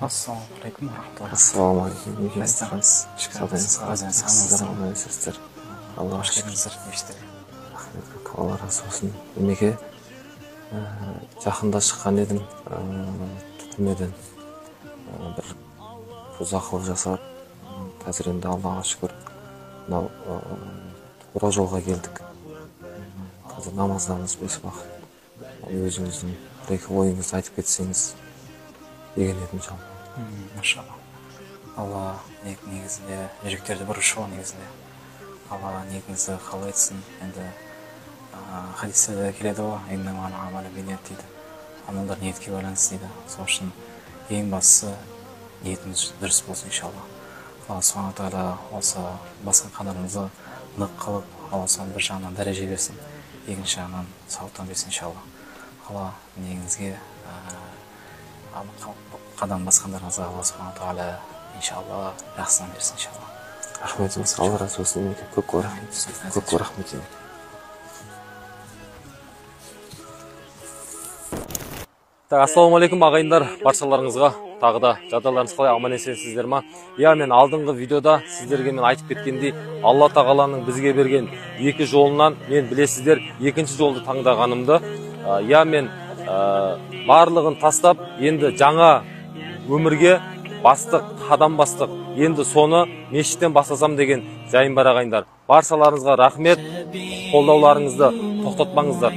Assalamualaikum warahmatullahi Assalamualaikum. Nasılsınız? Sizler. Allah aşkına. Allah razı olsun. Демеке жақында шыққан едім түрмеден бір бұзақылық жасап, қазір енді Аллаға шүкір мынау тура жолға келдік. Қазір намаздамыз 5 уақыт. Өзіңіздің бір-екі ойыңызды айтып кетсеңіз деген едім жалпы. Машалла. Алла негізінде жүректерді бұрышы ол негізінде. Алла негізді қалайтсын. Енді хадисте де келеді ғой, иннамал амалу бинният дейді. Амалдар ниетке байланысты дейді. Сол үшін ең бастысы ниетіміз дұрыс болсын иншалла. Алла Субхана тағала осы басқан қадамымызды нық қылып, Алла соны бір жағынан дәреже берсін, екінші жағынан сауаттан берсін иншалла. Алла негізге қадам басқандарыңызға Алла Субхана тағала иншалла жақсынан берсін иншалла. Рахметіңіз, Алла разы болсын. Көп рахмет. Ассалаумалейкум ағайындар, баршаларыңызға тағы да жағдайларыңыз қалай, аман есенсіздер ма? Иә, мен алдыңғы видеода сіздерге мен айтып кеткендей, Алла тағаланың бізге берген екі жолынан мен білесіздер екінші жолды таңдағанымды. Иә, мен барлығын тастап, енді жаңа өмірге қадам бастық. Енді соны мешіттен бастасам деген жайым бар ағайындар. Баршаларыңызға рахмет, қолдауларыңызды тоқтатпаңыздар.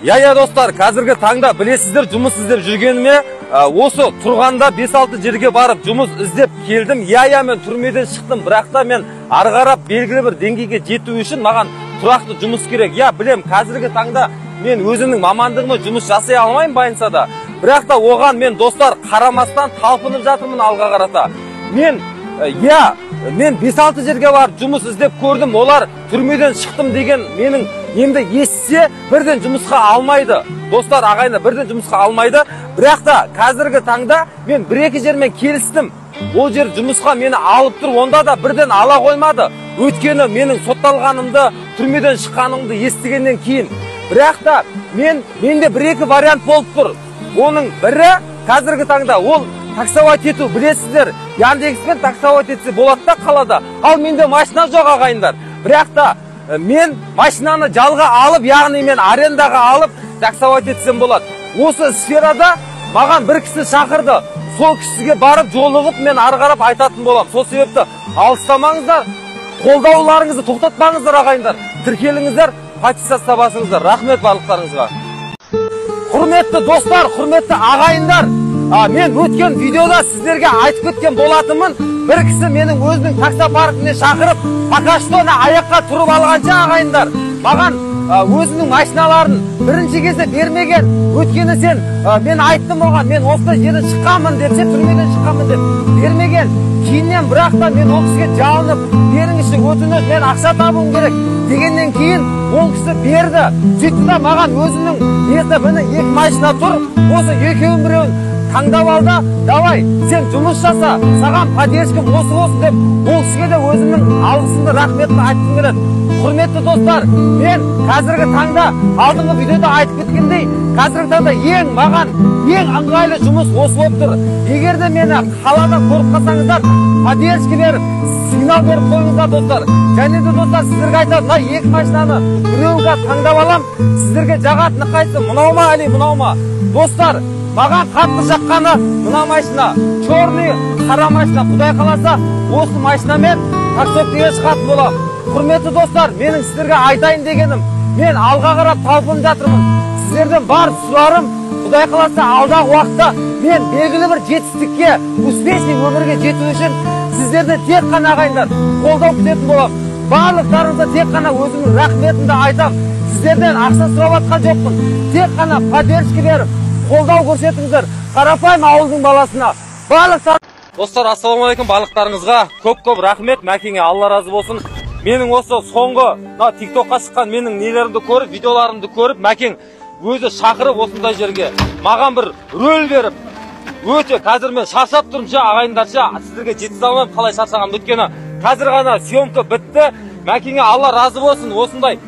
Я достар, қазіргі таңда білесіздер, жұмыс іздеп жүргеніме, осы тұрғанда 5-6 жерге барып жұмыс іздеп келдім. Я мен түрмеден шықтым, бірақ та мен арғарап белгілі бір деңгейге жету үшін маған тұрақты жұмыс керек. Я білем, қазіргі таңда мен өзімнің мамандығыма жұмыс жасай алмайым байынса да, бірақ та оған мен достар қарамастан талпынып жатырмын алға қарата. Мен 5-6 жерге барып жұмыс іздеп көрдім, олар түрмеден шықтым деген менің емді естісе бірден жұмысқа алмайды. Достар, ағайындар, бірден жұмысқа алмайды. Бірақ та қазіргі таңда мен 1-2 жермен келістім. Ол жер жұмысқа мені алып тұр, онда да бірден ала қоймады. Өйткені менің сотталғанымды, түрмеден шыққанымды естігеннен кейін. Бірақ та менде 1-2 вариант болып тұр. Оның бірі қазіргі таңда ол таксовать ету, білесіздер, Яндекспен таксовать етсе болады да қалада. Ал менде машина жоқ ағайындар. Бірақ та мен машинаны жалға алып, яғни мен арендаға алып таксовать етсем болады. Осы сферада маған бір кісі шақырды. Сол кісіге барып жолығып мен арғарап айтатын болам. Сол себепті алыстамаңыздар, қолдауларыңызды тоқтатпаңыздар ағайындар. Тіркеліңіздер, подписаться басыңыздар. Рахмет барлықтарыңызға. Құрметті достар, құрметті ағайындар, мен өткен видеода сіздерге айтып кеткен болатынмын. Бір кісі менің өзінің таксопаркіне шақырып, пока что аяққа тұрып алғанша ағайындар, маған өзінің машиналарын бірінші кезде бермеген. Өткені сен, мен айттым оған, мен осы жерден шыққанмын деп, түрмеден шыққанмын деп бермеген. Кейіннен бірақ та мен ол кісіге жалынып, беріңізші, өтініш, мен ақша табуым керек дегеннен кейін ол кісі берді. Сөйтті да маған өзінің міне 2 машина тұр, осы екеуін біреуін таңдап алды. Давай, сен жұмыс жаса, саған поддержкам осы болсын деп, ол кісіге де өзімнің алғысымды, рахметімді айтқым келеді. Құрметті достар, мен қазіргі таңда алдыңғы видеода айтып кеткендей, қазіргі таңда маған ең ыңғайлы жұмыс осы болып тұр. Егер де мені қалада көріп қалсаңыздар, поддержка беріп, сигнал беріп қойыңыздар достар. Және де достар, сіздерге айтады, мына 2 машинаны біреуге таңдап алам, сіздерге жағатыны қайсы, мынау ма, әлі мынау ма? Достар, маған қатты жаққаны мына машина, черный қара машина. Құдай қаласа, осы машинамен таксопкеге шығатын болам. Құрметті достар, менің сіздерге айтайын дегенім, мен алға қарап талпынып жатырмын. Сіздерден бар сұрарым, Құдай қаласа алдағы уақытта мен белгілі бір жетістікке, успешный өмірге жету үшін сіздерді тек қана ағайындар қолдау күтетін боламын. Барлықтарыңызға тек қана өзімнің рахметімді айтам. Сіздерден ақша сұрап жатқан жоқпын. Тек қана поддержка беріп, қолдау көрсетіңіздер. Қарапайым ауылдың баласына. Барлықтар достар, ассалаумағалейкум, барлықтарыңызға көп рахмет. Мәкеңе Алла разы болсын. Менің осы соңғы TikTokқа шыққан менің нелерімді көріп, видеоларымды көріп, Мәкең өзі шақырып осындай жерге маған бір рөл беріп, өте қазір мен шаршап тұрмын ағайындарша, сіздерге жеткізе алмаймын қалай шаршағанымды. Өйткені қазір ғана съемка бітті. Мәкеңе Алла разы болсын. Осындай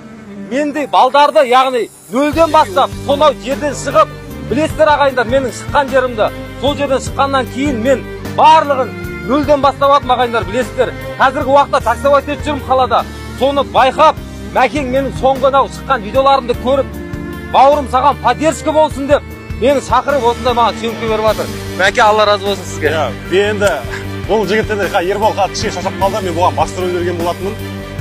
мендей балдарды, яғни нөлден бастап сонау жерден шығып, білесіздер ағайындар, менің шыққан жерімді, сол жерден шыққаннан кейін мен барлығын нөлден бастап атым ағайындар, білесіздер. Қазіргі уақытта таксовать етіп жүрмін қалада. Соны байқап, Мәкең менің соңғы шыққан видеоларымды көріп, бауырым саған поддержка болсын деп, мені шақырып осындай маған съемка беріп жатыр. Мәке, Алла разы болсын сізге. Енді бұл жігіттен Ербол кішкене шаршап қалды, мен бұған басты рөл берген болатынмын.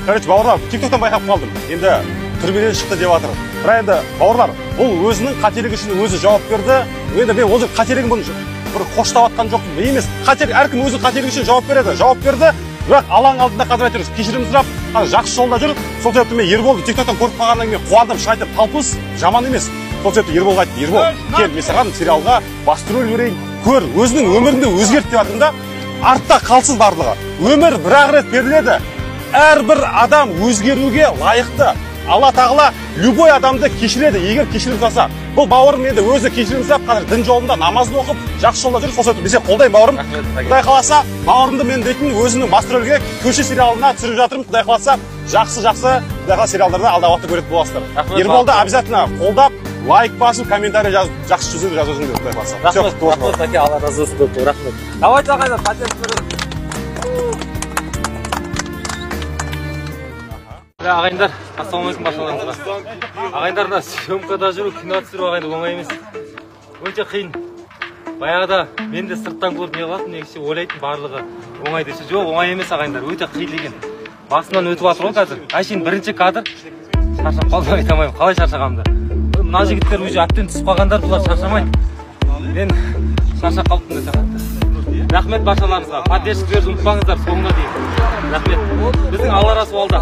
Короче, бауырлар, TikToктан байқап қалдым. Енді түрмеден шықты деп жатыр. Бірақ енді бауырлар, бұл өзінің қателігі үшін өзі жауап берді. Енді мен ол қателігін бір қоштап атқан жоқпын. Емес, әркім өзі қателігі үшін жауап береді. Жауап берді. Бірақ алаң алдында қазір айтырыз, кешірім сұрап, жақсы жолда жүріп, сол себепті мен Ерболды TikToктан көріп қалғаннан кейін қуандым, шын айтып, талпыныс жаман емес. Сол себепті Ерболға айтты, Ербол, кел, мен саған сериалға басты рөл берейін, көр, өзінің өмірінде өзгерт деп жатырмын. Артта қалсын барлығы. Өмір бір-ақ рет беріледі. Әрбір адам өзгеруге лайықты. Алла тағала любой адамды кешіреді, егер кешірім сұраса. Бұл бауырым енді өзі кешірім сұрап, қазір дін жолында намазын оқып, жақсы жолда жүріп, сол себепті мен сені қолдаймын бауырым. Құдай қаласа, бауырымды мен дейтін өзінің басты рөлге көше сериалына түсіріп жатырмын. Құдай қаласа, жақсы, Құдай қаласа сериалдарда алдағы уақытта көретін боласыздар. Ерболды обязательно қолдап, лайк басып, комментарий жазып, жақсы жүзді жазыңыздар, Құдай қаласа. Рахмет, Мәке, Алла разы болсын, рахмет. Давайте ағайындар, ағайындар, ассалаумағалейкум баршаларыңызға. Ағайындарда съемкада жүру, кино түсіру ағайындар оңай емес. Өте қиын. Баяғыда мен де сырттан көріп не қылатын, негізі ойлайтын барлығы оңай десе. Жоқ, оңай емес ағайындар, өте қиын деген. Басынан өтіп жатыр ғой қазір. Әшейін бірінші кадр шаршап қалдым, айта алмаймын, қалай шаршағанымды. Мына жігіттер уже әбден түсіп қалғандар, бұлар шаршамайды. Мен шаршап қалыптым десе қатты. Рахмет баршаларыңызға. Поддержка беруді ұмытпаңыздар соңына дейін. Рахмет. Біздің Алла разы болды.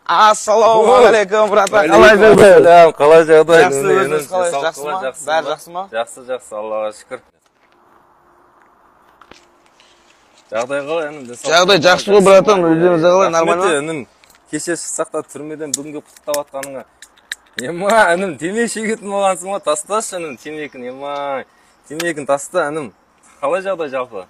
Ассалаумағалейкум, братан. Қалай жағдай? Жақсы, өзіңіз қалай? Жақсы ма? Бәрі жақсы ма? Жақсы, Аллаға шүкір. Жағдай қалай, інім? Жағдай жақсы ғой, братан. Өздеріңіз қалай, нормально ма? Інім, кеше шықсақ та түрмеден бүгінге құттықтап атқаныңа. Ема, інім, темекі шегетін болғансың ба? Тасташы, інім, темекін, ема. Темекін таста, інім. Қалай жағдай жалпы?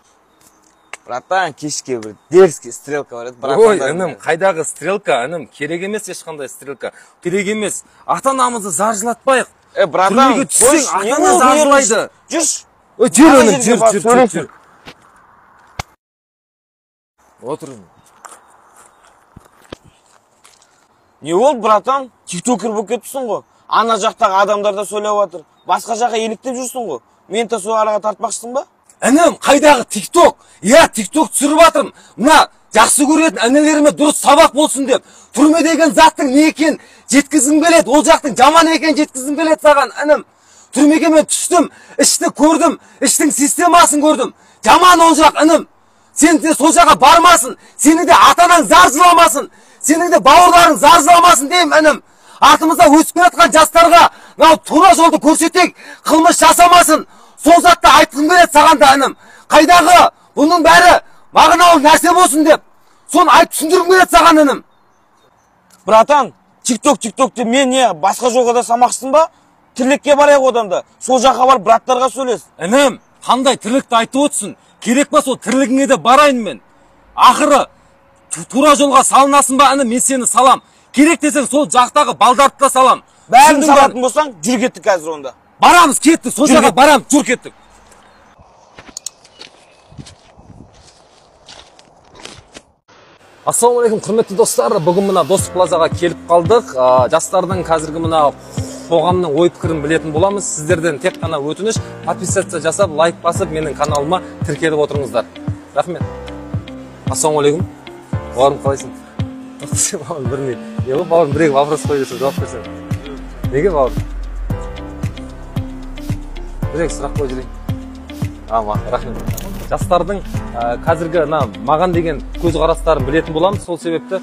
Братан, кешке бір дерзкий стрелка бар еді. Ой, інім, қайдағы стрелка, інім, керек емес ешқандай стрелка. Керек емес. Ата-анамызды заржылатпайық. Братан, түрмеге түссең, ата-ана заржылайды. Жүрш. Жүр, інім, жүр. Отыр. Не болды, братан? Тиктокер болып кетіпсің ғой. Ана жақтағы адамдар да сөйлеп жатыр. Басқа жаққа еліктеп жүрсің ғой. Мен де сол араға тартпақшысың ба? Інім, қайдағы TikTok? TikTok түсіріп жатырмын. Мына жақсы көретін інілеріме дұрыс сабақ болсын деп. Түрме деген заттың не екен жеткізгім келеді. Ол жақтың жаман екен жеткізгім келеді саған, інім. Түрмеге мен түстім, ішті көрдім, іштің системасын көрдім. Жаман ол жақ, інім. Сен де сол жаққа бармасын, сені де атанаң заржыламасын, сенің де бауырларың заржыламасын деймін, інім. Артымызда өсіп жатқан жастарға тура жолды көрсетейік, қылмыс жасамасын. Сол затты айтқым келеді саған да, інім. Қайдағы бұның бәрі Маған ол нәрсе болсын деп. Соны айтып түсіндіргім келеді саған інім. Братан, тикток деп мен не басқа жолға да самақшысың ба? Тірлікке барайық одан да. Сол жаққа барып браттарға сөйлес. Інім, қандай тірлікті айтып отырсың? Керек па сол тірлігіңе де барайын мен. Ақыры тура жолға салынасың ба інім, мен сені салам. Керек десең сол жақтағы балдарды да салам. Бәрін салатын болсаң, жүр кеттік қазір онда. Барамыз, кеттік, сол жаққа барамыз, жүр кеттік. Ассалаумағалейкум, құрметті достар. Бүгін мына Достық плазаға келіп қалдық. Жастардың қазіргі мына қоғамның ой пікірін білетін боламыз. Сіздерден тек қана өтініш, подписация жасап, лайк басып, менің каналыма тіркеліп отырыңыздар. Рахмет. Ассалаумағалейкум. Бауырым, қалайсың? Бауырым, білмейді. Неге бауырым, бір-екі вопрос қойып жауап берсең? Неге бауырым? Бір-екі сұрақ қойып жүрейін. Рахмет. Жастардың қазіргі маған деген көзқарастарын білетін боламыз, сол себепті.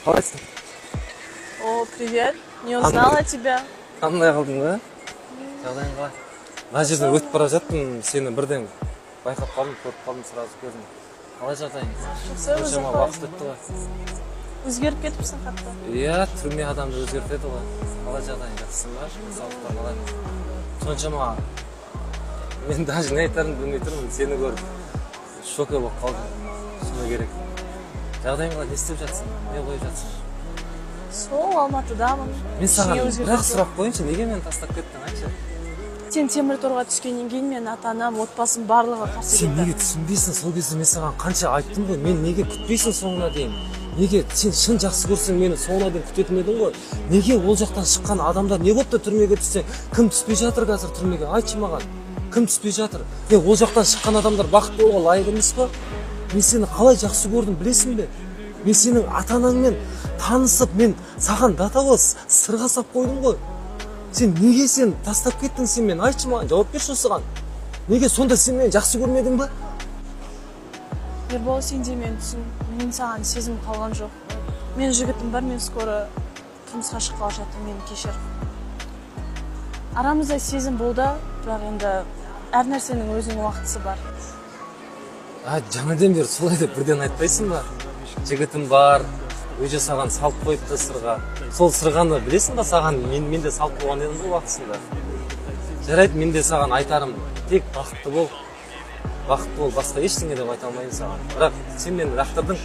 Қалайсың? О, привет. Не узнала тебя. Қандай қалдың ба? Жағдайың қалай? Мына жерден өтіп бара жаттым, сені бірден байқап қалдым, көріп қалдым, сразу көрдім. Қалай жағдайың? Қаншама уақыт өтті ғой. Өзгеріп кетіпсің қатты. Иә, түрме адамды өзгертеді ғой. Қалай жағдайың, жақсың ба? Салықтар қалай? Соншама мен даже не айтарымды білмей тұрмын, сені көріп шоке болып қалдым. Шыны керек. Жағдайың қалай, не істеп жатсың? Не қойып жатсың? Сол Алматыдамын. Мен саған бірақ сұрақ қойыншы, неге мені тастап кеттің, айтшы? Сен темір торға түскеннен кейін мен ата-анам, отбасым барлығы қарсы кетті. Сен неге түсінбейсің? Сол кезде мен саған қанша айттым ғой, мен неге күтпейсің соңына дейін? Неге сен шын жақсы көрсең мені соңына дейін күтетін едің ғой? Неге ол жақтан шыққан адамдар не болып та түрмеге түссең? Кім түспей жатыр қазір түрмеге? Айтшы маған. Кім түспей жатыр? Ол жақтан шыққан адамдар бақытты болуға лайық емес па? Мен сені қалай жақсы көрдім білесің бе? Мен сенің ата-анаңмен танысып, мен саған датаға сырға сап қойдым ғой. Сен неге сен тастап кеттің сен мен? Айтшы маған, жауап берші осыған. Неге сонда сен мені жақсы көрмедің ба? Ербол, сен де мен түсін, мен саған сезім қалған жоқ. Мен жігітім бар, мен скоро тұрмысқа шыққалы жатырмын, мені кешір. Арамызда сезім болды, бірақ енді әр нәрсенің өзінің уақытысы бар. Жаңадан бері солай деп бірден айтпайсың ба? Жігітім бар, өзі саған салып қойыпты сырға. Сол сырғаны білесің ба саған? Мен де салып қойған едім ғой уақытысында. Жарайды, мен де саған айтарым, тек бақытты бол. Бақытты бол, басқа ештеңе деп айта алмайын саған. Бірақ сен мені рақтырдың.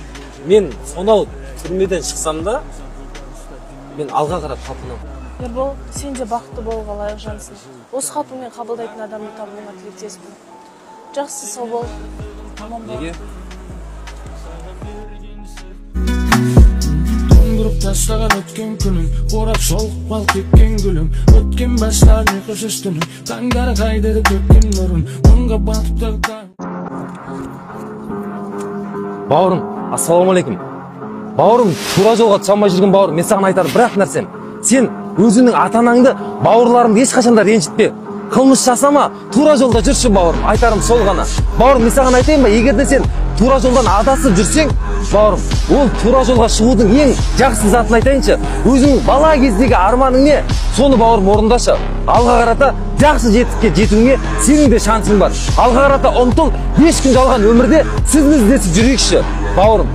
Мен сонау түрмеден шықсам да, мен алға қарап талпынамын. Ербол, сен де бақытты болуға лайық жансың. Осы қалпыңмен қабылдайтын адамды табуыңа тілектеспін. Жақсы, сау бол. Неге? Доңдырып тастаған өткен күнім, орап солық бал кеткен гүлім, өткен бастар ұйқысыз түнім, таңдары қайдырып өткен нұрын, мұңға батып Бауырым, ассалаумағалейкум. Бауырым, тура жолға түсе алмай жүрген бауырым, мен саған айтарым бірақ нәрсем. Сен өзіңнің ата-анаңды, бауырларыңды ешқашанда ренжітпе. Қылмыс жасама, тура жолда жүрші бауырым. Айтарым сол ғана. Бауырым, мен саған айтайын ба, егер де сен тура жолдан адасып жүрсең, бауырым, ол тура жолға шығудың ең жақсы затын айтайыншы. Өзіңнің бала кездегі арманың не? Соны бауырым орындашы. Алға қарата жақсы жетістікке жетуіңе сенің де шансың бар. Алға қарата ұмтыл, ешкім жалған өмірде сізді іздесіп жүрейікші. Бауырым,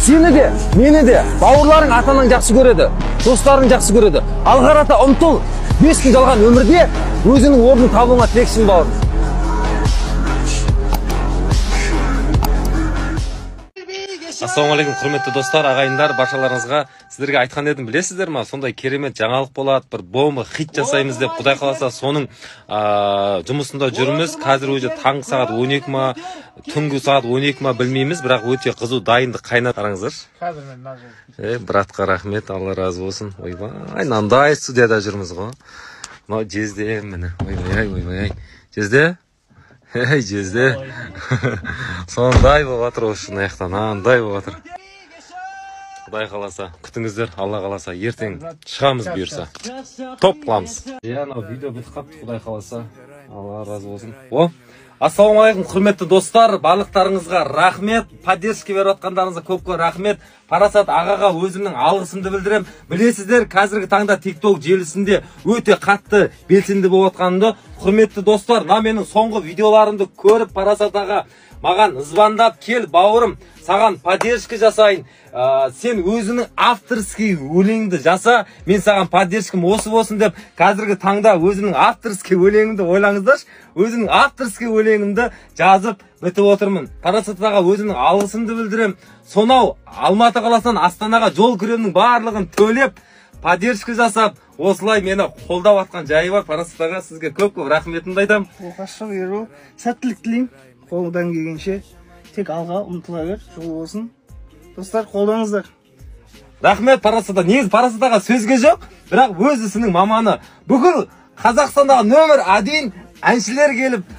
сені де, мені де, бауырларың ата-анаң жақсы көреді, достарың жақсы көреді. Алға қарата ұмтыл, ешкім жалған өмірде өзінің орнын табуыңа тілекшімін бауырым. Ассалаумағалейкум, құрметті достар, ағайындар, баршаларыңызға сіздерге айтқан едім, білесіздер ма? Сондай керемет жаңалық болады, бір бомба хит жасаймыз деп, Құдай қаласа соның жұмысында жүрміз. Қазір өзі таңғы сағат 12 ма, түнгі сағат 12 ма білмейміз, бірақ өте қызу дайындық қайнап қараңыздар. Братқа рахмет, Алла разы болсын. Ойбай, мынандай студияда жүрміз ғой. Мынау жезде міне. Ойбай. Жезде? Жезде. Сондай болып жатыр осы аяқтан, андай болып жатыр. Құдай қаласа, күтіңіздер, Алла қаласа, ертең шығамыз бұйырса. Топ қыламыз. Анау видео бітіп қалыпты, Құдай қаласа. Алла разы болсын. Ассалаумағалейкум, құрметті достар, барлықтарыңызға рахмет, поддержка беріп отқандарыңызға көп рахмет. Парасат ағаға өзімнің алғысымды білдірем. Білесіздер, қазіргі таңда TikTok желісінде өте қатты белсенді болып отқанымды. Құрметті достар, менің соңғы видеоларымды көріп Парасат аға маған звондап, кел бауырым, саған поддержка жасайын. Сен өзінің авторский өлеңді жаса, мен саған поддержкам осы болсын деп, қазіргі таңда өзінің авторский өлеңімді ойлаңыздаршы, өзінің авторский өлеңімді жазып бітіп отырмын. Парасат аға өзінің алғысымды білдірем. Сонау Алматы қаласынан Астанаға жол кіремнің барлығын төлеп, поддержка жасап, осылай мені қолдап атқан жайы бар. Парасат аға, сізге көп рахметімді айтамын. Оқашық Ербол, сәттілік тілеймін. Қолдан келгенше тек алға ұмтыла бер, жол болсын. Достар, қолдаңыздар. Рахмет Парасат аға. Негізі Парасат аға сөзге жоқ, бірақ өз ісінің маманы. Бүкіл Қазақстандағы нөмір 1 әншілер келіп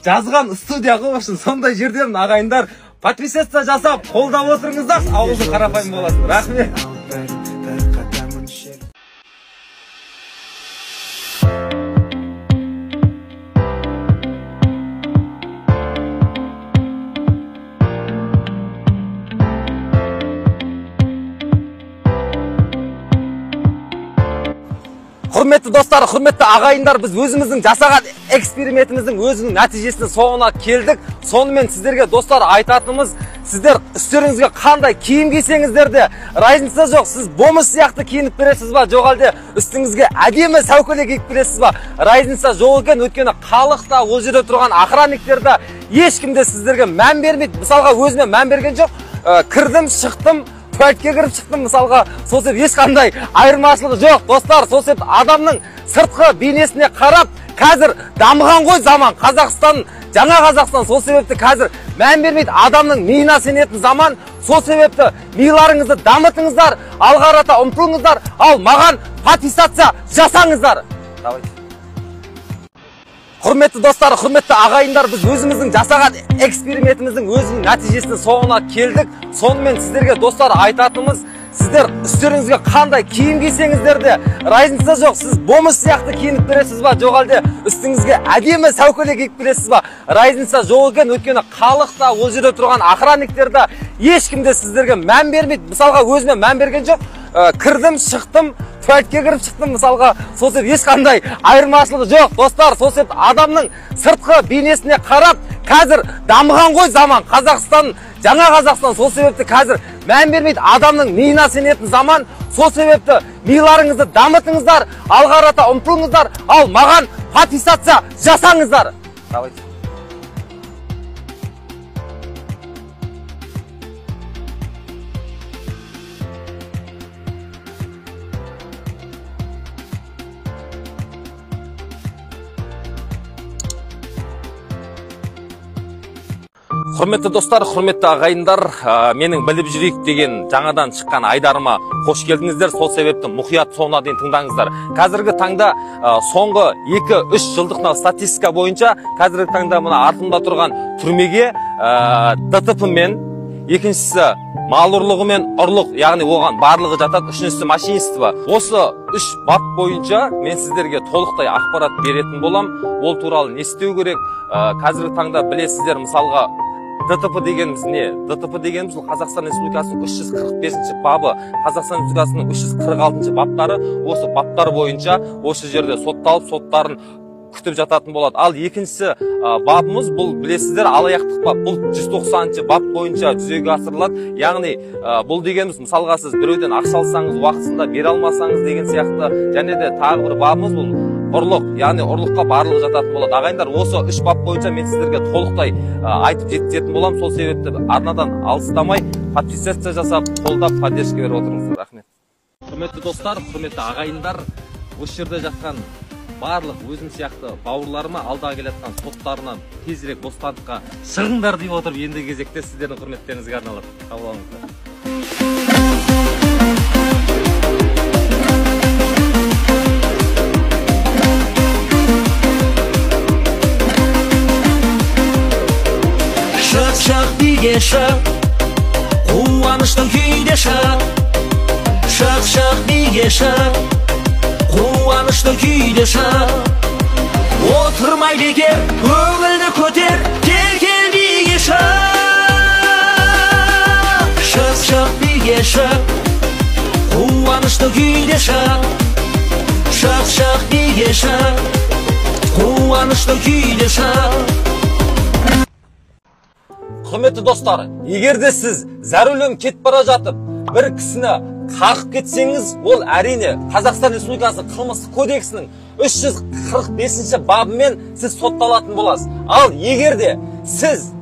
жазған студия қылышын сондай жерден ағайындар подписаться жасап қолдап отырыңыздар, ауылды қарапайым боласың. Рахмет. Құрметті достар, құрметті ағайындар, біз өзіміздің жасаған экспериментіміздің өзінің нәтижесінің соңына келдік. Сонымен сіздерге достар айтатынымыз, сіздер үстеріңізге қандай киім кисеңіздер де разница жоқ. Сіз бомж сияқты киініп бересіз ба, жоқ әлде үстіңізге әдемі сәукеле киіп бересіз ба, разница жоқ екен. Өйткені халықта, ол жерде тұрған охранниктерді ешкімде сіздерге мән бермейді. Мысалға өзіме мән берген жоқ. Кірдім, шықтым, туалетке кіріп шықтым мысалға, сол себеп ешқандай айырмашылығы жоқ. Достар, сол себеп адамның сыртқы бейнесіне қарап, қазір дамыған ғой заман, Қазақстан, жаңа Қазақстан, сол себепті қазір мән бермейді, адамның миына сенетін заман. Сол себепті миларыңызды дамытыңыздар, алға қарата ұмтылыңыздар, ал маған подписаться жасаңыздар. Құрметті достар, құрметті ағайындар, біз өзіміздің жасаған экспериментіміздің өзінің нәтижесінің соңына келдік. Сонымен сіздерге достар айтатынымыз, сіздер үстеріңізге қандай киім кисеңіздер де разница жоқ. Сіз бомж сияқты киініп бересіз ба, жоқ әлде үстіңізге әдемі сәукеле киіп бересіз ба, разница жоқ екен. Өйткені халықта, ол жерде тұрған охранниктерді ешкімде сіздерге мән бермейді. Мысалға өзіме мән берген жоқ. Кірдім, шықтым, туалетке кіріп шықтым мысалға, сол себеп ешқандай айырмашылығы жоқ. Достар, сол себеп адамның сыртқы бейнесіне қарап, қазір дамыған ғой заман, Қазақстан, жаңа Қазақстан, сол себепті қазір мән бермейді, адамның миына сенетін заман. Сол себепті миларыңызды дамытыңыздар, алға қарата ұмтылыңыздар, ал маған подписаться жасаңыздар. Құрметті достар, құрметті ағайындар, менің біліп жүрейік деген жаңадан шыққан айдарыма қош келдіңіздер. Сол себепті мұқият соңына дейін тыңдаңыздар. Қазіргі таңда соңғы 2-3 жылдық статистика бойынша қазіргі таңда мына артымда тұрған түрмеге ДТП мен, екіншісі мал ұрлығы мен ұрлық, яғни оған барлығы жатады, үшіншісі машинисті. Осы 3 бап бойынша мен сіздерге толықтай ақпарат беретін болам. Ол туралы не істеу керек? Қазіргі таңда білесіздер, мысалға ДТП дегеніміз не? ДТП дегеніміз Қазақстан Республикасының 345 бабы, Қазақстан Республикасының 346 баптары, осы баптар бойынша осы жерде сотталып, соттарын күтіп жататын болады. Ал екіншісі бабымыз, бұл білесіздер, алаяқтық бап. Бұл 190 бап бойынша жүзеге асырылады. Яғни бұл дегеніміз, мысалға сіз біреуден ақша алсаңыз, уақытысында бере алмасаңыз деген сияқты, және де тағы бір бабымыз бұл ұрлық, яғни ұрлыққа барлығы жататын болады. Ағайындар, осы 3 бап бойынша мен сіздерге толықтай айтып жеткізетін боламын. Сол себепті арнадан алыстамай подписаться жасап, қолдап поддержка беріп отырыңыздар. Рахмет. Құрметті достар, құрметті ағайындар, осы жерде жатқан барлық өзім сияқты бауырларыма алдағы келатқан соттарынан тезірек бостандыққа шығыңдар деп отырып, енді кезекте сіздердің құрметтеріңізге арналады. Қабыл алыңыздар. Шық биге шық, қуаныштың күйде шық. Шық биге шық, қуаныштың күйде шық. Oturmay bekar, ko'ngilni ko'tar, kel birga shaq birga shaq, quvonishda kuyda shaq birga shaq, quvonishda kuyda shaq. Құрметті достар, егерде сіз зәрулем кетіп бара жатып, бір кісіні қағып кетсеңіз, ол әрине Қазақстан Республикасы қылмыстық кодексінің 345-ші бабымен сіз сотталатын боласыз. Ал егерде сіз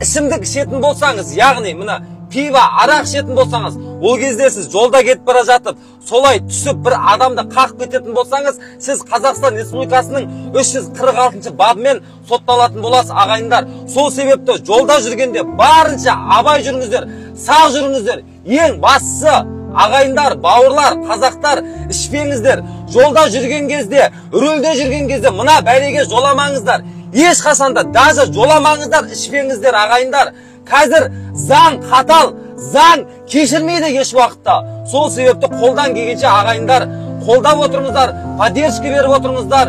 ішімдік ішетін болсаңыз, яғни мына пива, арақ ішетін болсаңыз, ол кезде сіз жолда кетіп бара жатып, солай түсіп бір адамды қағып кететін болсаңыз, сіз Қазақстан Республикасының 346-ші бабымен сотталатын боласыз, ағайындар. Сол себепті жолда жүргенде барынша абай жүріңіздер, сақ жүріңіздер. Ең бастысы, ағайындар, бауырлар, қазақтар, ішпеңіздер. Жолда жүрген кезде, рөлде жүрген кезде мына бәлеге жоламаңыздар. Ешқашанда даже жоламаңыздар, ішпеңіздер, ағайындар. Қазір заң қатал, заң кешірмейді еш уақытта. Сол себепті қолдан келгенше ағайындар қолдап отырыңыздар, поддержка беріп отырыңыздар.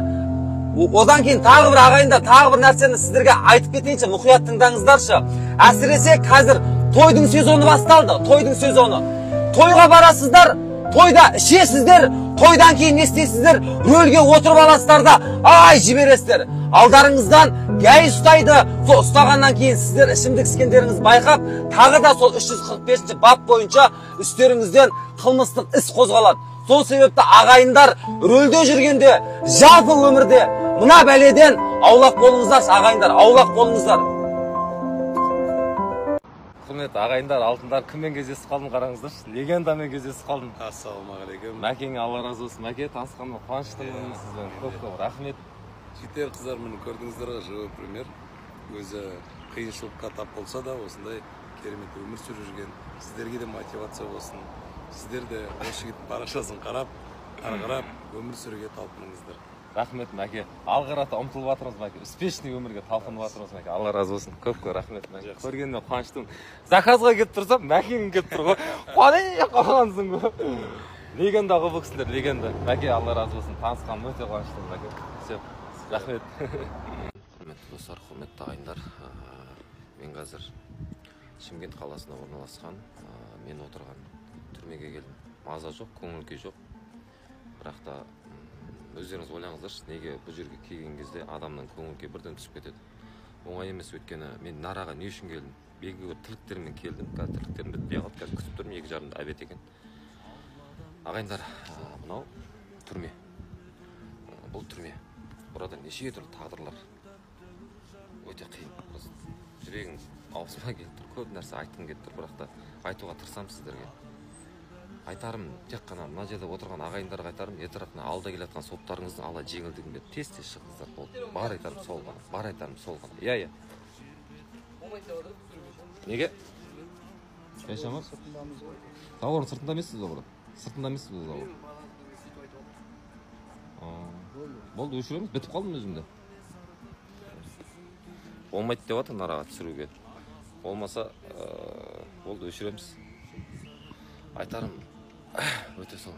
Одан кейін тағы бір ағайындар, тағы бір нәрсені сіздерге айтып кетейінші, мұқият тыңдаңыздаршы. Әсіресе қазір тойдың сезоны басталды, тойдың сезоны. Тойға барасыздар, тойда ішесіздер, тойдан кейін не істейсіздер, рөлге отырып аласыздар да, ай жібересіздер. Алдарыңыздан гәй ұстайды. Сол ұстағаннан кейін сіздер ішімдік ішкендеріңіз байқап, тағы да сол 345-ші бап бойынша үстеріңізден қылмыстық іс қозғалады. Сол себепті ағайындар рөлде жүргенде, жалпы өмірде мына бәледен аулақ болыңыздар, ағайындар, аулақ болыңыздар. Құрметті ағайындар, алтындар, кіммен кездесіп қалдым қараңыздар? Легендамен кездесіп қалдым. Ассалаумағалейкум. Мәкең Алла разы болсын. Мәке, танысқаныма қуаныштымын сізбен. Көп рахмет. Жігіттер, қыздар, міне көрдіңіздер, живой пример. Өзі қиыншылыққа тап болса да, осындай керемет өмір сүріп жүрген. Сіздерге де мотивация болсын. Сіздер де осы жігіттің парақшасын қарап, өмір сүруге талпыныңыздар. Рахмет, Мәке. Алға қарата ұмтылып жатырмыз, Мәке. Успешный өмірге талпынып жатырмыз, Мәке. Алла разы болсын. Көп рахмет, Мәке. Көргеніне қуаныштымын. Заказға келіп тұрсам, Мәкең келіп тұр ғой. Қуанғансың ғой. Легенда ғой бұл кісілер, легенда. Мәке, Алла разы болсын. Танысқаным өте қуаныштымын, Мәке. Все. Рахмет. Құрметті достар, құрметті ағайындар, мен қазір Шымкент қаласына орналасқан, мен отырған түрмеге келдім. Маза жоқ, көңіл күй жоқ. Бірақ та өздеріңіз ойлаңыздаршы, неге бұл жерге келген кезде адамның көңіл күйі бірден түсіп кетеді. Оңай емес, өйткені мен нараға не үшін келдім? Белгілі бір тірліктермен келдім. Қазір тірліктерім бітпей қалды, қазір күтіп тұрмын, 2:30-да обед екен. Ағайындар, мынау түрме. Бұл түрме. Burada неше түрлі тағдырлар. Өте қиын. Жүрегің аузыма келіп тұр, көп нәрсе айтқым келіп тұр, бірақ та айтуға тырысамын сіздерге. Айтарым тек қана мына жерде отырған ағайындарға айтарым, ертеңіне алда келе жатқан соттарыңыздың Алла жеңілдігін беріп, тез-тез шығыңыздар болды. Бар айтарым сол ғана, бар айтарым сол ғана. Иә. Неге? Қайшамыз? Тауырын сыртында емессіз ғой? Сыртында емессіз ғой тауыр? Болды, өшіреміз, бітіп қалдым өзімде. Болмайды деп жатыр нараға түсіруге. Болмаса, болды, өшіреміз. Айтарым, өте сол.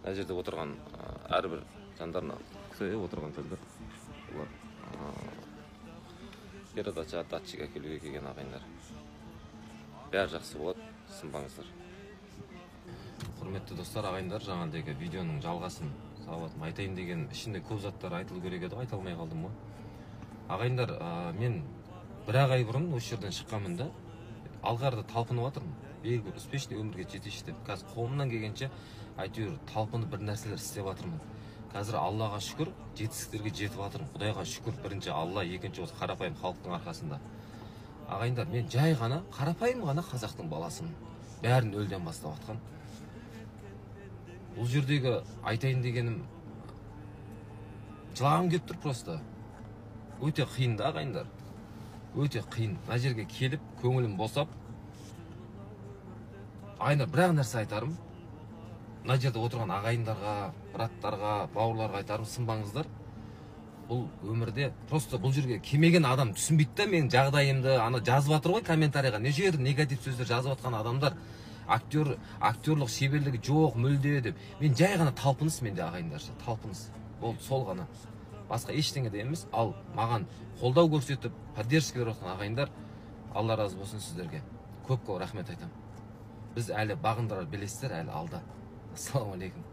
Мына жерде отырған әрбір жандарына, отырған жандар. передача датчик әкелуге келген ағайындар. Бәрі жақсы болады, сынбаңыздар. Құрметті достар, ағайындар, жаңағыдегі видеоның жалғасын айтайын деген ішінде көп заттар айтылу керек еді, айта алмай қалдым ғой. Ағайындар, мен бір ай бұрын осы жерден шыққанмын да, алғарда талпынып жатырмын. Белгілі бір успешный өмірге жетейінші деп. Қазір қолымнан келгенше әйтеуір талпынып бір нәрселер істеп жатырмын. Қазір Аллаға шүкір, жетістіктерге жетіп жатырмын. Құдайға шүкір, бірінші Алла, екінші осы қарапайым халықтың арқасында. Ағайындар, мен жай ғана, қарапайым ғана қазақтың баласымын. Бәрін өлден бастап жатқан. Бұл жердегі айтайын дегенім жылағым келіп тұр просто. Өте қиын да, ағайындар. Өте қиын. Мына жерге келіп, көңілім босап, ағайындар, бір нәрсе айтарым. Мына жерде отырған ағайындарға, браттарға, бауырларға айтарым, сынбаңыздар. Бұл өмірде просто бұл жерге келмеген адам түсінбейді да менің жағдайымды, ана жазып жатыр ғой комментарийға. Не жер негатив сөздер жазып жатқан адамдар, актерлық шеберлігі жоқ, мүлде деп. Мен жай ғана талпыныс менде ағайындар, талпыныс. Ол сол ғана. басқа ештеңе де емес. Ал маған қолдау көрсетіп поддержка беріп жатқан ағайындар, алла разы болсын сіздерге. Көп рахмет айтамын. Біз әлі бағындырар белестер әлі алда. Ассалаумағалейкум.